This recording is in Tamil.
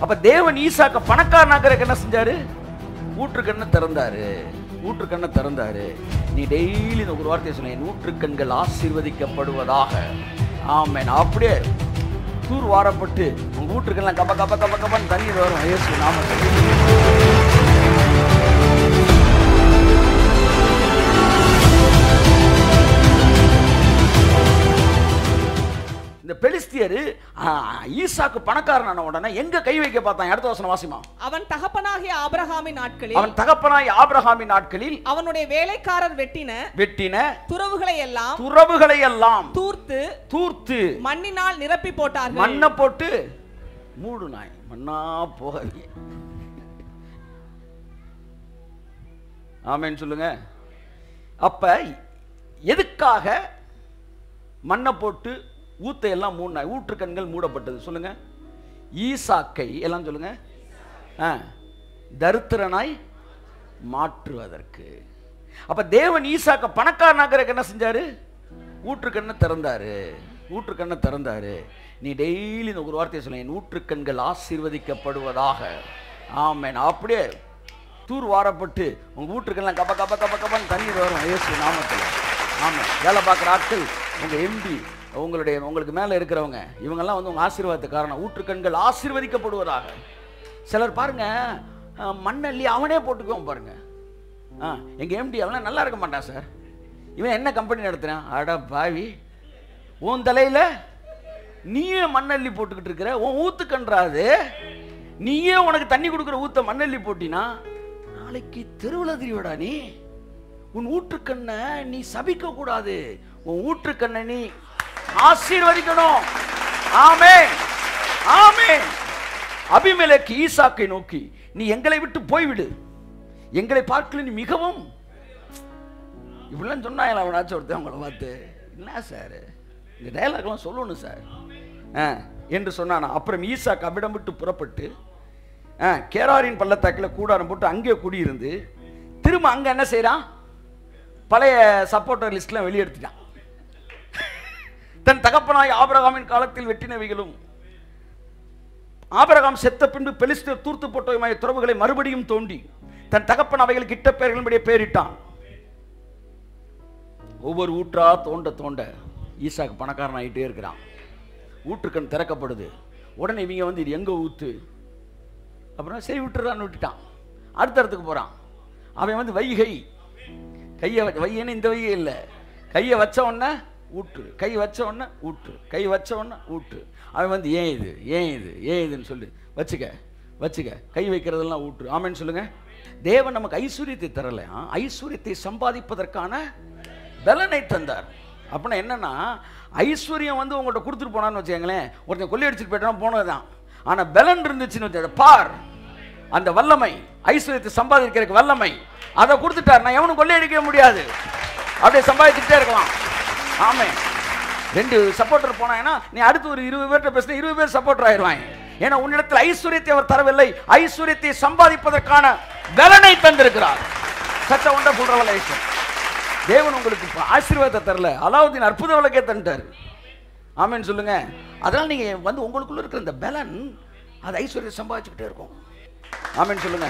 அப்ப தேவன் ஈசாக்க பணக்காரனாக்குறதுக்கு என்ன செஞ்சாரு? ஊற்றுக்கண்ணை திறந்தாரு. ஊற்றுக்கண்ணை திறந்தாரு. நீ டெய்லி இந்த ஒரு வார்த்தையை சொன்ன, என் ஊற்றுக்கண்கள் ஆசீர்வதிக்கப்படுவதாக. ஆமென். அப்படியே தூர் வாரப்பட்டு உங்க ஊற்றுக்கெல்லாம் கப கப கப கபன்னு தண்ணீர் வரும். இயேசு நாமத்தில். இந்த பெலிஸ்தியர் ஈசாக்கு பணக்காரனான உடனே எங்க கை வைக்க பார்த்தான்? அடுத்த வசனம் வாசிமா. அவன் தகப்பனாகிய ஆபிரகாமின் நாட்களில் அவனுடைய வேலைக்காரர் வெட்டின துறவுகளை எல்லாம் தூர்த்து மண்ணினால் நிரப்பி போட்டார்கள். மண்ணை போட்டு மூடுனாய். மண்ணா போகாதீங்க. ஆமென் சொல்லுங்க. அப்ப எதுக்காக மண்ணை போட்டு ஊத்தை எல்லாம் மூடினாய்? ஊற்றுக்கண்கள் மூடப்பட்டது. சொல்லுங்க. ஈசாக்கை எல்லாம் சொல்லுங்க தரித்திரனாய் மாற்றுவதற்கு. அப்ப தேவன் ஈசாக்க பணக்காரனாக்குறதுக்கு என்ன செஞ்சாரு? ஊற்றுக்கண்ணை திறந்தாரு. ஊற்றுக்கண்ணை திறந்தாரு. நீ டெய்லி இந்த ஒரு வார்த்தையை சொல்ல, என் ஊற்றுக்கண்கள் ஆசீர்வதிக்கப்படுவதாக. ஆமென். அப்படியே தூர் வாரப்பட்டு உங்க ஊற்றுக்கெல்லாம் கப கப கப கபன்னு தண்ணீர் வரும். இயேசு நாமத்தில். ஆமென். வேலை பார்க்குற ஆட்கள், உங்க எம்பி, உங்களுக்கு மேலே இருக்கிறவங்க, இவங்கெல்லாம் வந்து உங்கள் ஆசீர்வாதத்துக்கு காரணம். ஊற்றுக்கண்கள் ஆசீர்வதிக்கப்படுவதாக. சிலர் பாருங்க மண்ணள்ளி அவனே போட்டுக்குவோம் பாருங்க. எங்கள் எம்டி அவெல்லாம் நல்லா இருக்க மாட்டான் சார். இவன் என்ன கம்பெனி நடத்துகிறான்? அட பாவி, உன் தலையில் நீயே மண்ணள்ளி போட்டுக்கிட்டு இருக்கிற. உன் ஊத்துக்கன்றாது. நீயே உனக்கு தண்ணி கொடுக்குற ஊத்த மண்ணள்ளி போட்டினா நாளைக்கு தெருவில் திரிவிடா. நீ உன் ஊற்றுக்கண்ணை நீ சபிக்க கூடாது. உன் ஊற்றுக்கண்ணை நீ ஆசீர்வதிக்கணும். ஆமென். ஆமென். அபிமெலேக்கு ஈசாக்கை நோக்கி, நீ எங்களை விட்டு போய்விடு, எங்களை பார்க்கல நீ மிகவும் இப்படிலாம் சொன்னாங்களா? அவனாச்சும் ஒருத்தர் அவங்கள பார்த்து, என்ன சார் இந்த டயலாக்லாம் சொல்லணும் சார் என்று சொன்னானா. அப்புறம் ஈசாக்கு அவ்விடம் விட்டு புறப்பட்டு கேராரின் பள்ளத்தாக்கில் கூடாரம் போட்டு அங்கே குடியிருந்து திரும்ப அங்கே என்ன செய்கிறான்? பழைய சப்போர்ட்டர் லிஸ்ட்லாம் வெளியெடுத்துட்டான். தன் தகப்பனாய் ஆபிரகாமின் காலத்தில் வெட்டினவைகளும் ஆபிரகாம் செத்த பின்பு பெலிஸ்தர் தூர்த்து போட்டவையுமாய் துறவுகளை மறுபடியும் தோண்டி தன் தகப்பன் அவைகளுக்கு இட்ட பெயர்களின்படியே பெயரிட்டான். ஒவ்வொரு ஊற்றா தோண்ட தோண்ட ஈசாக்கு பணக்காரன் ஆகிட்டே இருக்கிறான். ஊற்றுக்கண் திறக்கப்படுது. உடனே இவங்க வந்து இது எங்க ஊத்து? அப்புறம் சரி விட்டுறான்னு விட்டுட்டான். அடுத்த இடத்துக்கு போறான். அவன் வந்து வைகை, கையை வையன்னு இந்த வைகை இல்லை, கையை வச்ச உடனே ஊற்று, கை வச்ச உடனே ஊற்று, கை வச்ச உடனே ஊற்று. அவன் வந்து ஏன் இது ஏன் இது ஏன் இதுன்னு சொல்லி வச்சுக்க கை வைக்கிறதெல்லாம் ஊற்று. ஆமென்னு சொல்லுங்க. தேவன் நமக்கு ஐஸ்வர்யத்தை தரல, ஐஸ்வர்யத்தை சம்பாதிப்பதற்கான பலனை தந்தார். அப்படின்னா என்னன்னா, ஐஸ்வர்யம் வந்து உங்கள்கிட்ட கொடுத்துட்டு போனான்னு வச்சுக்கங்களேன், ஒருத்தன் கொள்ளையடிச்சுட்டு போயிட்டான் போனதுதான். ஆனால் பலன் இருந்துச்சுன்னு வச்சு பார், அந்த வல்லமை, ஐஸ்வர்யத்தை சம்பாதிக்கிறதுக்கு வல்லமை அதை கொடுத்துட்டார். நான் எவனும் கொள்ளையடிக்க முடியாது, அப்படியே சம்பாதிச்சுட்டே இருக்கலாம். ஆமென். 2 சப்போர்ட்டர் போனாங்கன்னா நீ அடுத்து ஒரு 20 பேர்கிட்ட பேசினா 20 பேர் சப்போர்ட்டர் ஆயிடுவாங்க. ஏன்னா உன்னிடத்தில் ஐஸ்வர்யத்தை அவர் தரவில்லை, ஐஸ்வர்யத்தை சம்பாதிப்பதற்கான பலனை தந்திருக்கிறார். Such a wonderful revelation. தேவன் உங்களுக்கு ஆசீர்வாதத்தை தரல, அலாவுதீன் அற்புத விளக்கே தந்துட்டார். ஆமென் சொல்லுங்க. அதனால நீங்க வந்து உங்களுக்குள்ள இருக்கிற இந்த பலன் அது ஐஸ்வர்யத்தை சம்பாதிச்சுக்கிட்டே இருக்கும். ஆமென் சொல்லுங்க.